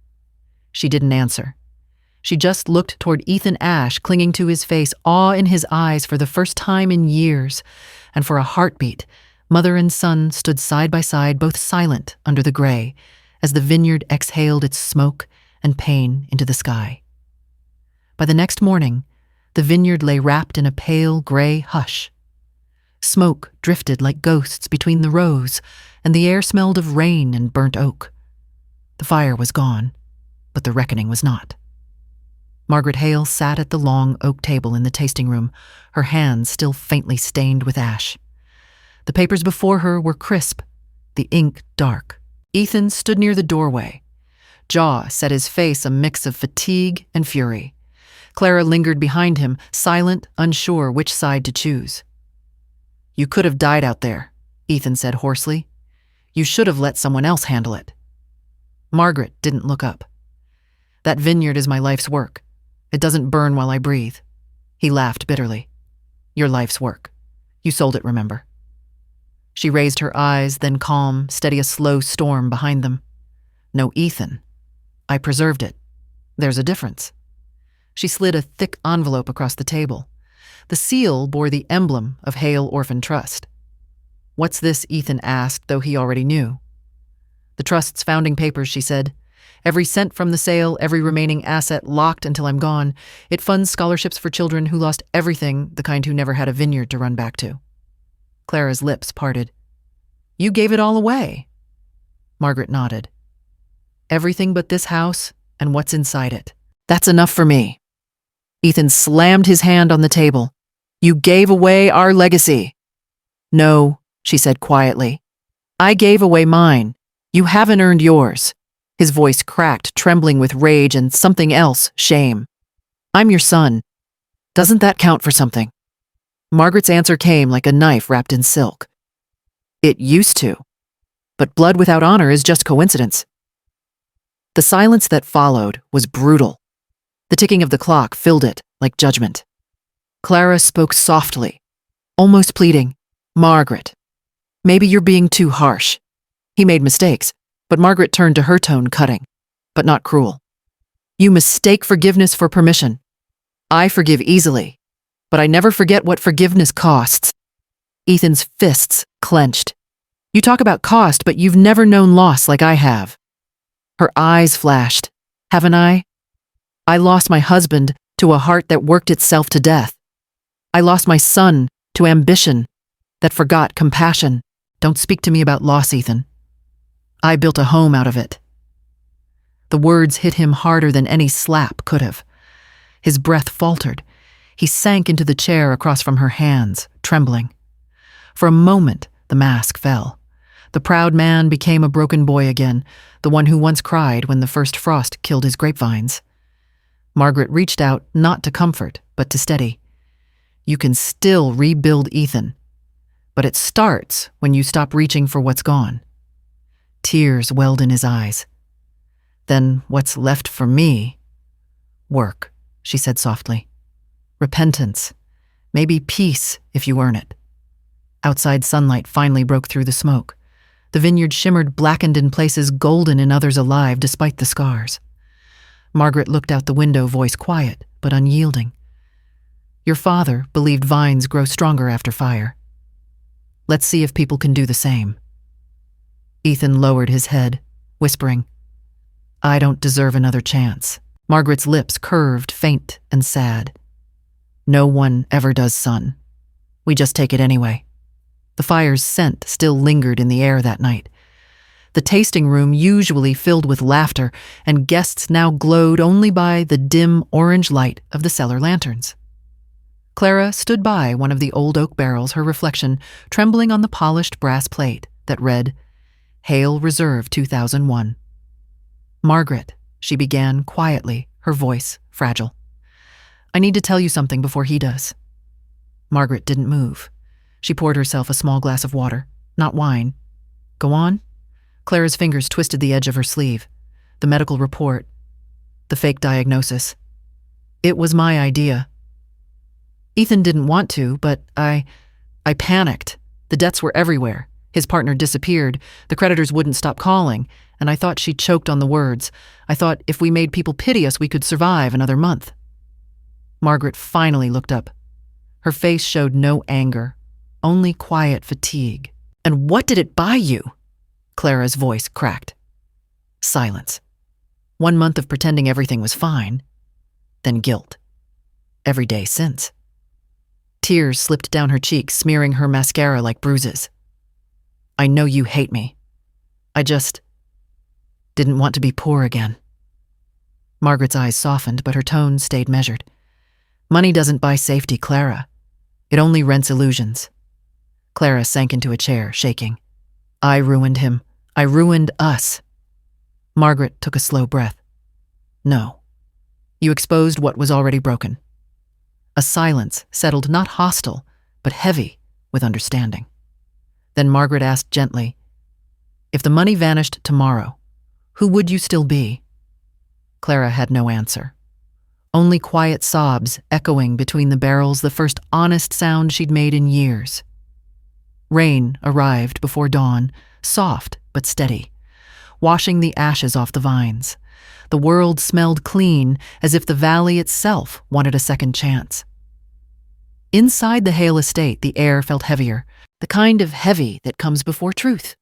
She didn't answer. She just looked toward Ethan Ashe, clinging to his face, awe in his eyes for the first time in years, and for a heartbeat, mother and son stood side by side, both silent under the gray, as the vineyard exhaled its smoke and pain into the sky. By the next morning, the vineyard lay wrapped in a pale gray hush. Smoke drifted like ghosts between the rows, and the air smelled of rain and burnt oak. The fire was gone, but the reckoning was not. Margaret Hale sat at the long oak table in the tasting room, her hands still faintly stained with ash. The papers before her were crisp, the ink dark. Ethan stood near the doorway. Jaw set his face a mix of fatigue and fury. Clara lingered behind him, silent, unsure which side to choose. "You could have died out there," Ethan said hoarsely. "You should have let someone else handle it." Margaret didn't look up. "That vineyard is my life's work. It doesn't burn while I breathe." He laughed bitterly. "Your life's work. You sold it, remember?" She raised her eyes, then calm, steady a slow storm behind them. "No, Ethan. I preserved it. There's a difference." She slid a thick envelope across the table. The seal bore the emblem of Hale Orphan Trust. "What's this?" Ethan asked, though he already knew. "The trust's founding papers," she said. "Every cent from the sale, every remaining asset locked until I'm gone. It funds scholarships for children who lost everything, the kind who never had a vineyard to run back to." Clara's lips parted. "You gave it all away." Margaret nodded. "Everything but this house and what's inside it. That's enough for me." Ethan slammed his hand on the table. "You gave away our legacy." "No," she said quietly. "I gave away mine. You haven't earned yours." His voice cracked, trembling with rage and something else, shame. "I'm your son. Doesn't that count for something?" Margaret's answer came like a knife wrapped in silk. "It used to. But blood without honor is just coincidence." The silence that followed was brutal. The ticking of the clock filled it like judgment. Clara spoke softly, almost pleading. "Margaret, maybe you're being too harsh." He made mistakes, but Margaret turned to her tone, cutting, but not cruel. "You mistake forgiveness for permission. I forgive easily, but I never forget what forgiveness costs." Ethan's fists clenched. "You talk about cost, but you've never known loss like I have." Her eyes flashed. "Haven't I? I lost my husband to a heart that worked itself to death. I lost my son to ambition that forgot compassion. Don't speak to me about loss, Ethan. I built a home out of it." The words hit him harder than any slap could have. His breath faltered. He sank into the chair across from her hands, trembling. For a moment, the mask fell. The proud man became a broken boy again, the one who once cried when the first frost killed his grapevines. Margaret reached out not to comfort, but to steady. "You can still rebuild, Ethan. But it starts when you stop reaching for what's gone." Tears welled in his eyes. "Then what's left for me?" "Work," she said softly. "Repentance. Maybe peace if you earn it." Outside sunlight finally broke through the smoke. The vineyard shimmered, blackened in places, golden in others, alive despite the scars. Margaret looked out the window, voice quiet but unyielding. "Your father believed vines grow stronger after fire. Let's see if people can do the same." Ethan lowered his head, whispering, "I don't deserve another chance." Margaret's lips curved, faint and sad. "No one ever does, son. We just take it anyway." The fire's scent still lingered in the air that night. The tasting room, usually filled with laughter, and guests now glowed only by the dim orange light of the cellar lanterns. Clara stood by one of the old oak barrels, her reflection trembling on the polished brass plate that read, "Hale Reserve 2001. "Margaret," she began quietly, her voice fragile. "I need to tell you something before he does." Margaret didn't move. She poured herself a small glass of water, not wine. "Go on." Clara's fingers twisted the edge of her sleeve. The medical report. The fake diagnosis. It was my idea. Ethan didn't want to, but I panicked. The debts were everywhere. His partner disappeared. The creditors wouldn't stop calling, and I thought she choked on the words. I thought if we made people pity us, we could survive another month. Margaret finally looked up. Her face showed no anger, only quiet fatigue. And what did it buy you? Clara's voice cracked. Silence. 1 month of pretending everything was fine. Then guilt. Every day since. Tears slipped down her cheeks, smearing her mascara like bruises. I know you hate me. I just didn't want to be poor again. Margaret's eyes softened, but her tone stayed measured. Money doesn't buy safety, Clara. It only rents illusions. Clara sank into a chair, shaking. I ruined him. I ruined us. Margaret took a slow breath. No. You exposed what was already broken. A silence settled, not hostile, but heavy with understanding. Then Margaret asked gently, if the money vanished tomorrow, who would you still be? Clara had no answer. Only quiet sobs echoing between the barrels, the first honest sound she'd made in years. Rain arrived before dawn, soft but steady, washing the ashes off the vines. The world smelled clean, as if the valley itself wanted a second chance. Inside the Hale estate, the air felt heavier, the kind of heavy that comes before truth.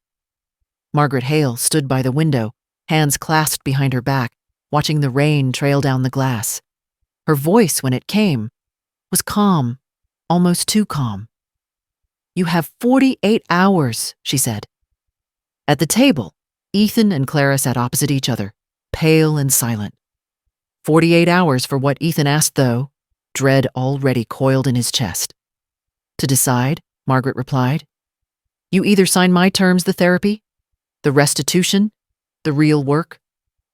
Margaret Hale stood by the window, hands clasped behind her back, watching the rain trail down the glass. Her voice, when it came, was calm, almost too calm. You have 48 hours, she said. At the table, Ethan and Clara sat opposite each other, pale and silent. 48 hours for what Ethan asked, though, dread already coiled in his chest. To decide, Margaret replied. You either sign my terms, the therapy, the restitution, the real work,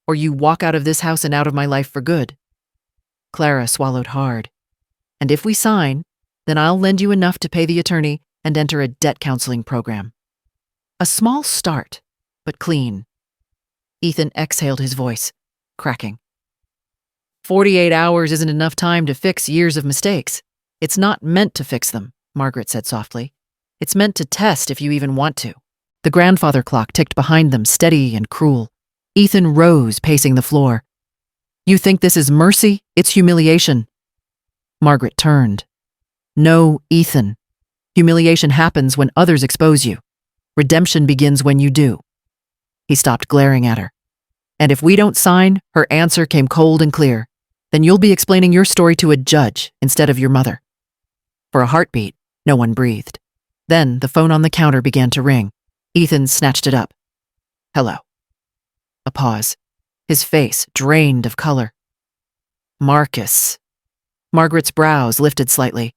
or you walk out of this house and out of my life for good. Clara swallowed hard. And if we sign, then I'll lend you enough to pay the attorney and enter a debt counseling program. A small start, but clean. Ethan exhaled his voice, cracking. 48 hours isn't enough time to fix years of mistakes. It's not meant to fix them, Margaret said softly. It's meant to test if you even want to. The grandfather clock ticked behind them, steady and cruel. Ethan rose, pacing the floor. You think this is mercy? It's humiliation. Margaret turned. No, Ethan. Humiliation happens when others expose you. Redemption begins when you do. He stopped glaring at her. And if we don't sign, her answer came cold and clear, then you'll be explaining your story to a judge instead of your mother. For a heartbeat, no one breathed. Then the phone on the counter began to ring. Ethan snatched it up. Hello. A pause. His face drained of color. Marcus. Margaret's brows lifted slightly.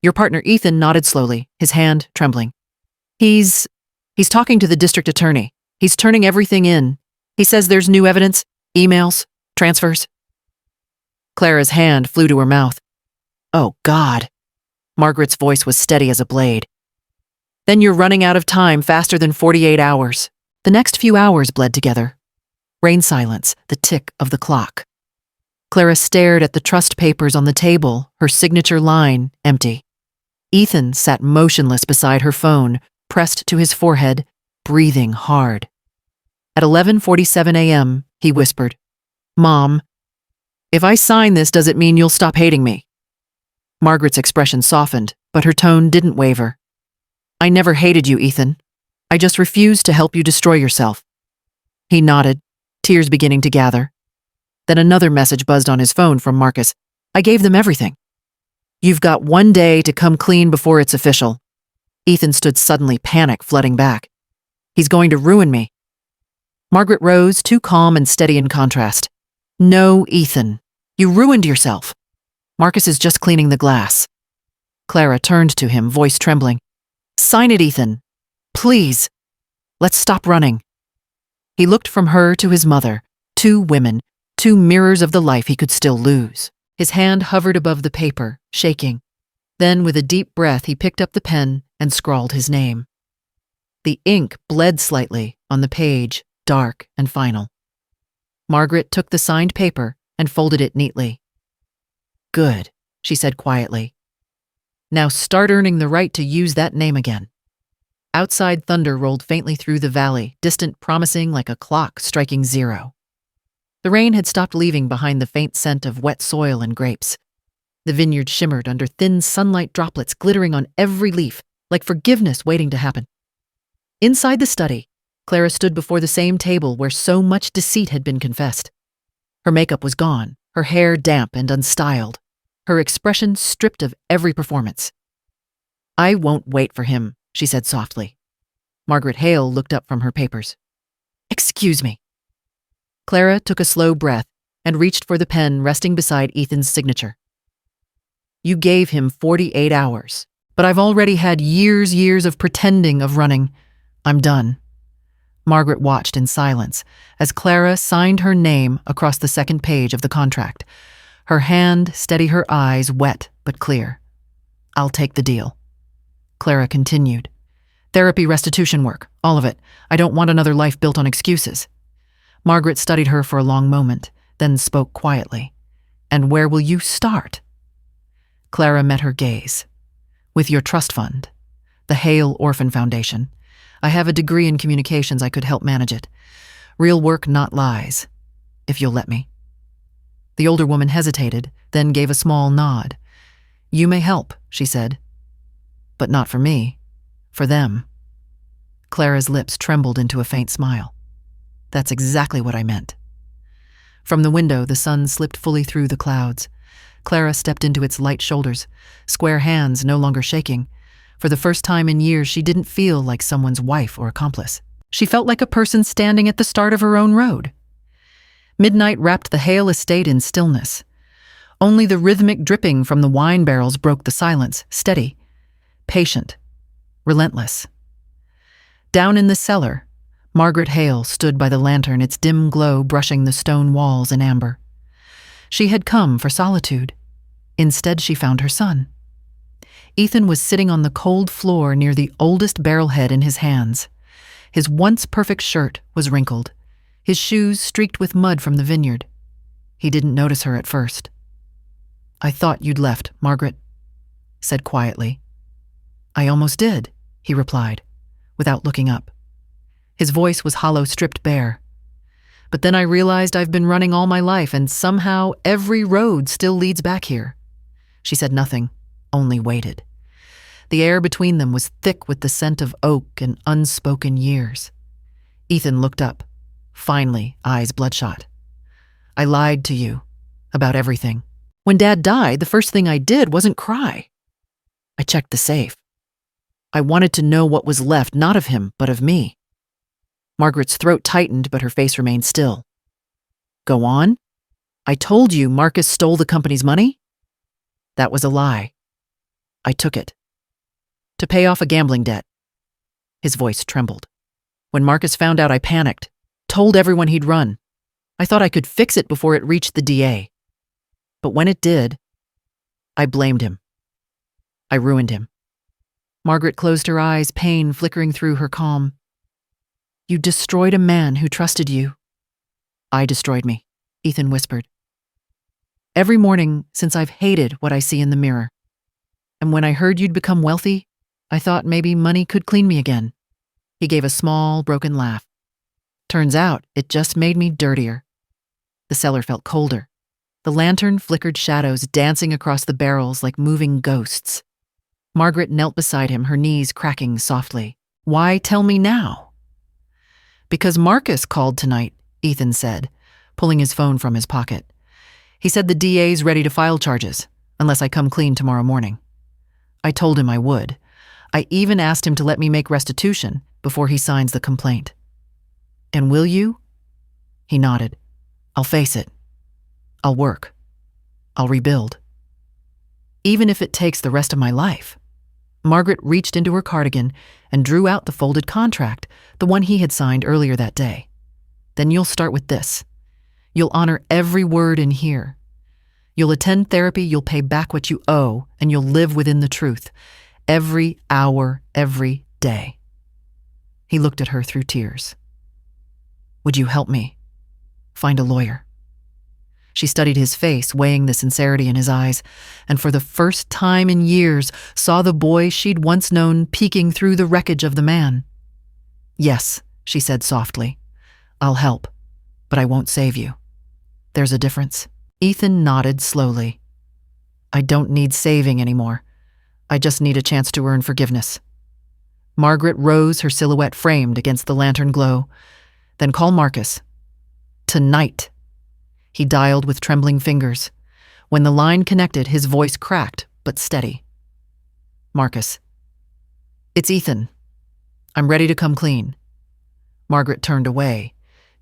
Your partner Ethan nodded slowly, his hand trembling. He's talking to the district attorney. He's turning everything in. He says there's new evidence, emails, transfers. Clara's hand flew to her mouth. Oh, God. Margaret's voice was steady as a blade. Then you're running out of time faster than 48 hours. The next few hours bled together. Rain silence, the tick of the clock. Clara stared at the trust papers on the table, her signature line empty. Ethan sat motionless beside her phone, pressed to his forehead, breathing hard. At 11:47 a.m., he whispered, Mom, if I sign this, does it mean you'll stop hating me? Margaret's expression softened, but her tone didn't waver. I never hated you, Ethan. I just refused to help you destroy yourself. He nodded, tears beginning to gather. Then another message buzzed on his phone from Marcus. I gave them everything. You've got 1 day to come clean before it's official. Ethan stood suddenly, panic flooding back. He's going to ruin me. Margaret rose, too calm and steady in contrast. No, Ethan. You ruined yourself. Marcus is just cleaning the glass. Clara turned to him, voice trembling. Sign it, Ethan. Please. Let's stop running. He looked from her to his mother, 2 women, 2 mirrors of the life he could still lose. His hand hovered above the paper, shaking. Then, with a deep breath, he picked up the pen and scrawled his name. The ink bled slightly on the page, dark and final. Margaret took the signed paper and folded it neatly. Good, she said quietly. Now start earning the right to use that name again. Outside thunder rolled faintly through the valley, distant, promising like a clock striking 0. The rain had stopped leaving behind the faint scent of wet soil and grapes. The vineyard shimmered under thin sunlight droplets glittering on every leaf, like forgiveness waiting to happen. Inside the study, Clara stood before the same table where so much deceit had been confessed. Her makeup was gone, her hair damp and unstyled, her expression stripped of every performance. I won't wait for him, she said softly. Margaret Hale looked up from her papers. Excuse me. Clara took a slow breath and reached for the pen resting beside Ethan's signature. You gave him 48 hours, but I've already had years of pretending of running. I'm done. Margaret watched in silence as Clara signed her name across the second page of the contract. Her hand steady, her eyes wet but clear. I'll take the deal. Clara continued. Therapy, restitution work, all of it. I don't want another life built on excuses. Margaret studied her for a long moment, then spoke quietly. And where will you start? Clara met her gaze. With your trust fund, the Hale Orphan Foundation. I have a degree in communications. I could help manage it. Real work, not lies. If you'll let me. The older woman hesitated, then gave a small nod. You may help, she said. But not for me. For them. Clara's lips trembled into a faint smile. That's exactly what I meant. From the window, the sun slipped fully through the clouds. Clara stepped into its light shoulders, square hands no longer shaking. For the first time in years, she didn't feel like someone's wife or accomplice. She felt like a person standing at the start of her own road. Midnight wrapped the Hale estate in stillness. Only the rhythmic dripping from the wine barrels broke the silence, steady, patient, relentless. Down in the cellar, Margaret Hale stood by the lantern, its dim glow brushing the stone walls in amber. She had come for solitude. Instead, she found her son. Ethan was sitting on the cold floor near the oldest barrelhead in his hands. His once perfect shirt was wrinkled, his shoes streaked with mud from the vineyard. He didn't notice her at first. I thought you'd left, Margaret, said quietly. I almost did, he replied, without looking up. His voice was hollow, stripped bare. But then I realized I've been running all my life, and somehow every road still leads back here. She said nothing, only waited. The air between them was thick with the scent of oak and unspoken years. Ethan looked up, finally, eyes bloodshot. I lied to you about everything. When Dad died, the first thing I did wasn't cry. I checked the safe. I wanted to know what was left, not of him, but of me. Margaret's throat tightened, but her face remained still. Go on? I told you Marcus stole the company's money? That was a lie. I took it. To pay off a gambling debt. His voice trembled. When Marcus found out, I panicked, told everyone he'd run. I thought I could fix it before it reached the DA. But when it did, I blamed him. I ruined him. Margaret closed her eyes, pain flickering through her calm. You destroyed a man who trusted you. I destroyed me, Ethan whispered. Every morning since I've hated what I see in the mirror. And when I heard you'd become wealthy, I thought maybe money could clean me again. He gave a small, broken laugh. Turns out it just made me dirtier. The cellar felt colder. The lantern flickered shadows dancing across the barrels like moving ghosts. Margaret knelt beside him, her knees cracking softly. Why tell me now? Because Marcus called tonight, Ethan said, pulling his phone from his pocket. He said the DA's ready to file charges, unless I come clean tomorrow morning. I told him I would. I even asked him to let me make restitution before he signs the complaint. And will you? He nodded. I'll face it. I'll work. I'll rebuild. Even if it takes the rest of my life. Margaret reached into her cardigan and drew out the folded contract, the one he had signed earlier that day. Then you'll start with this. You'll honor every word in here. You'll attend therapy, you'll pay back what you owe, and you'll live within the truth. Every hour, every day. He looked at her through tears. Would you help me? Find a lawyer. She studied his face, weighing the sincerity in his eyes, and for the first time in years saw the boy she'd once known peeking through the wreckage of the man. "Yes," she said softly. "I'll help, but I won't save you. There's a difference." Ethan nodded slowly. "I don't need saving anymore. I just need a chance to earn forgiveness." Margaret rose, her silhouette framed against the lantern glow. "Then call Marcus. Tonight." He dialed with trembling fingers. When the line connected, his voice cracked, but steady. "Marcus. It's Ethan. I'm ready to come clean." Margaret turned away,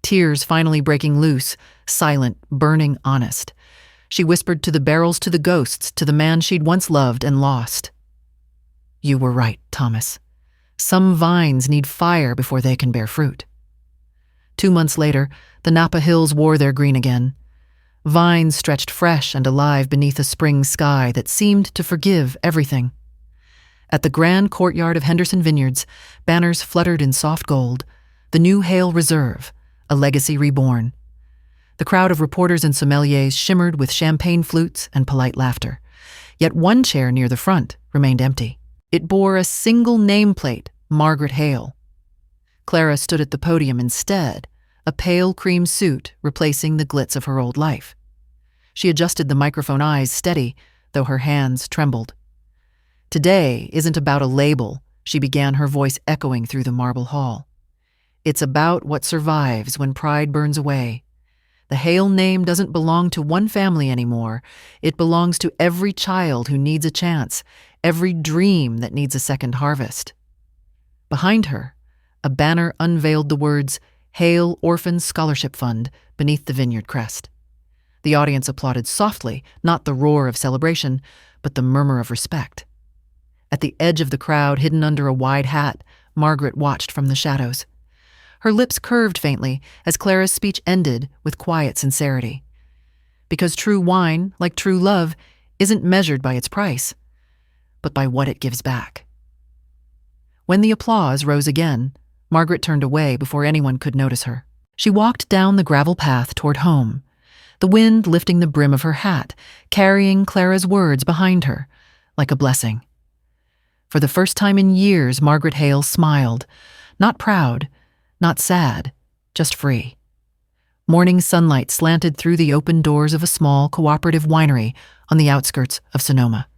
tears finally breaking loose, silent, burning honest. She whispered to the barrels, to the ghosts, to the man she'd once loved and lost. "You were right, Thomas. Some vines need fire before they can bear fruit." 2 months later, the Napa Hills wore their green again. Vines stretched fresh and alive beneath a spring sky that seemed to forgive everything. At the grand courtyard of Henderson Vineyards, banners fluttered in soft gold, the new Hale Reserve, a legacy reborn. The crowd of reporters and sommeliers shimmered with champagne flutes and polite laughter. Yet one chair near the front remained empty. It bore a single nameplate, Margaret Hale. Clara stood at the podium instead, a pale cream suit replacing the glitz of her old life. She adjusted the microphone, eyes steady, though her hands trembled. "Today isn't about a label," she began, her voice echoing through the marble hall. "It's about what survives when pride burns away. The Hale name doesn't belong to one family anymore. It belongs to every child who needs a chance, every dream that needs a second harvest." Behind her, a banner unveiled the words, "Hale Orphan Scholarship Fund," beneath the vineyard crest. The audience applauded softly, not the roar of celebration, but the murmur of respect. At the edge of the crowd, hidden under a wide hat, Margaret watched from the shadows. Her lips curved faintly as Clara's speech ended with quiet sincerity. Because true wine, like true love, isn't measured by its price, but by what it gives back. When the applause rose again, Margaret turned away before anyone could notice her. She walked down the gravel path toward home, the wind lifting the brim of her hat, carrying Clara's words behind her, like a blessing. For the first time in years, Margaret Hale smiled, not proud, not sad, just free. Morning sunlight slanted through the open doors of a small cooperative winery on the outskirts of Sonoma.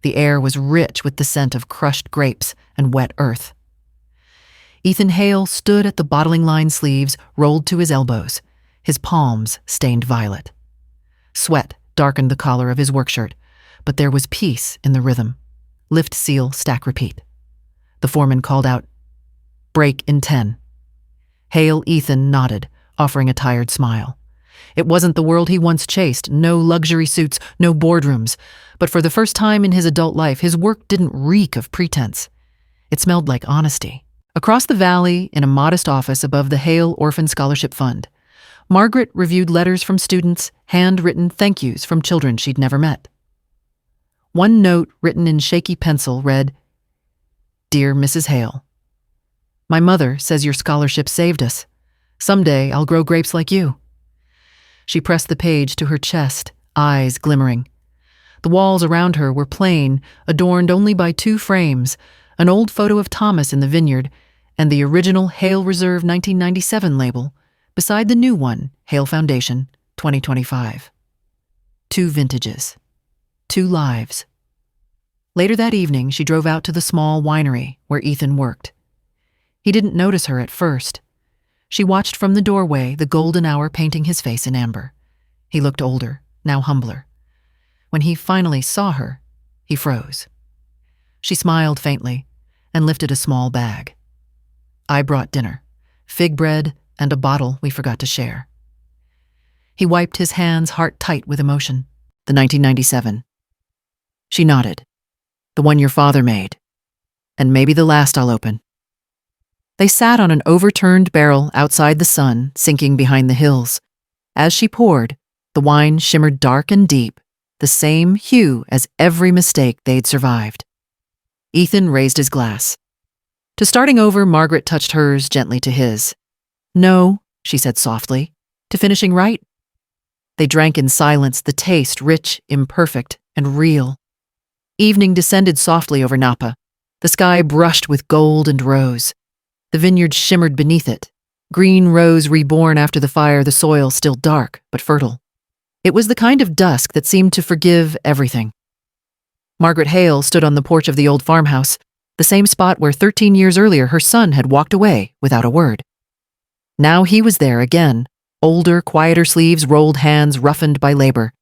The air was rich with the scent of crushed grapes and wet earth. Ethan Hale stood at the bottling line sleeves, rolled to his elbows, his palms stained violet. Sweat darkened the collar of his workshirt, but there was peace in the rhythm. Lift, seal, stack, repeat. The foreman called out, "Break in 10. Hale Ethan nodded, offering a tired smile. It wasn't the world he once chased, no luxury suits, no boardrooms, but for the first time in his adult life, his work didn't reek of pretense. It smelled like honesty. Across the valley, in a modest office above the Hale Orphan Scholarship Fund, Margaret reviewed letters from students, handwritten thank yous from children she'd never met. One note, written in shaky pencil, read, "Dear Mrs. Hale, my mother says your scholarship saved us. Someday I'll grow grapes like you." She pressed the page to her chest, eyes glimmering. The walls around her were plain, adorned only by 2 frames, an old photo of Thomas in the vineyard and the original Hale Reserve 1997 label, beside the new one, Hale Foundation, 2025. 2 vintages. 2 lives. Later that evening, she drove out to the small winery where Ethan worked. He didn't notice her at first. She watched from the doorway, the golden hour painting his face in amber. He looked older, now humbler. When he finally saw her, he froze. She smiled faintly and lifted a small bag. "I brought dinner, fig bread and a bottle we forgot to share." He wiped his hands, heart tight with emotion. "The 1997. She nodded. "The one your father made. And maybe the last I'll open." They sat on an overturned barrel outside the sun, sinking behind the hills. As she poured, the wine shimmered dark and deep, the same hue as every mistake they'd survived. Ethan raised his glass. To starting over, Margaret touched hers gently to his. "No," she said softly. "To finishing right?" They drank in silence, the taste rich, imperfect, and real. Evening descended softly over Napa. The sky brushed with gold and rose. The vineyard shimmered beneath it. Green rose reborn after the fire, the soil still dark but fertile. It was the kind of dusk that seemed to forgive everything. Margaret Hale stood on the porch of the old farmhouse, the same spot where 13 years earlier her son had walked away without a word. Now he was there again, older, quieter sleeves, rolled hands roughened by labor.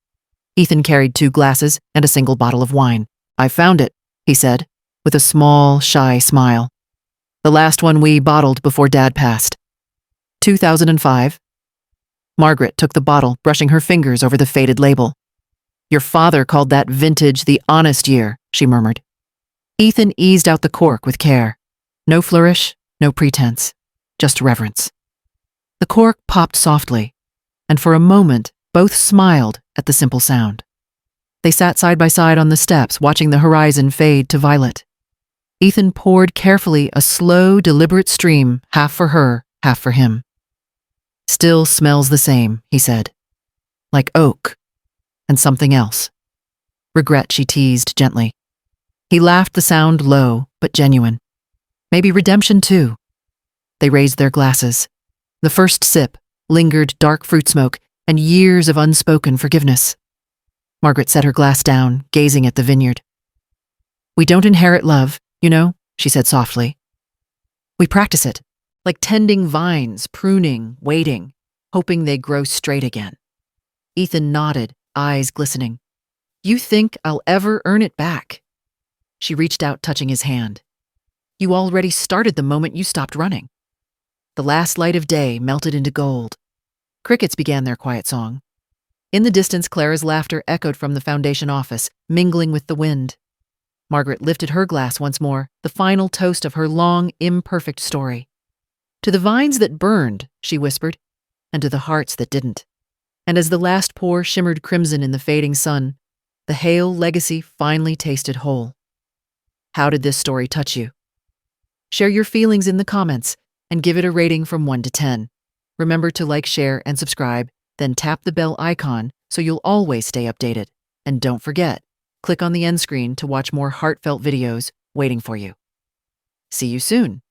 Ethan carried 2 glasses and a single bottle of wine. "I found it," he said, with a small, shy smile. "The last one we bottled before Dad passed. 2005. Margaret took the bottle, brushing her fingers over the faded label. "Your father called that vintage the honest year," she murmured. Ethan eased out the cork with care. No flourish, no pretense, just reverence. The cork popped softly, and for a moment, both smiled at the simple sound. They sat side by side on the steps, watching the horizon fade to violet. Ethan poured carefully a slow, deliberate stream, half for her, half for him. "Still smells the same," he said. "Like oak. And something else." "Regret," she teased gently. He laughed, the sound low, but genuine. "Maybe redemption, too." They raised their glasses. The first sip lingered dark fruit smoke and years of unspoken forgiveness. Margaret set her glass down, gazing at the vineyard. "We don't inherit love, you know," she said softly. "We practice it, like tending vines, pruning, waiting, hoping they grow straight again." Ethan nodded, eyes glistening. "You think I'll ever earn it back?" She reached out, touching his hand. "You already started the moment you stopped running." The last light of day melted into gold. Crickets began their quiet song. In the distance, Clara's laughter echoed from the foundation office, mingling with the wind. Margaret lifted her glass once more, the final toast of her long, imperfect story. "To the vines that burned," she whispered, "and to the hearts that didn't." And as the last pour shimmered crimson in the fading sun, the Hale legacy finally tasted whole. How did this story touch you? Share your feelings in the comments and give it a rating from 1 to 10. Remember to like, share, and subscribe, then tap the bell icon so you'll always stay updated. And don't forget, click on the end screen to watch more heartfelt videos waiting for you. See you soon.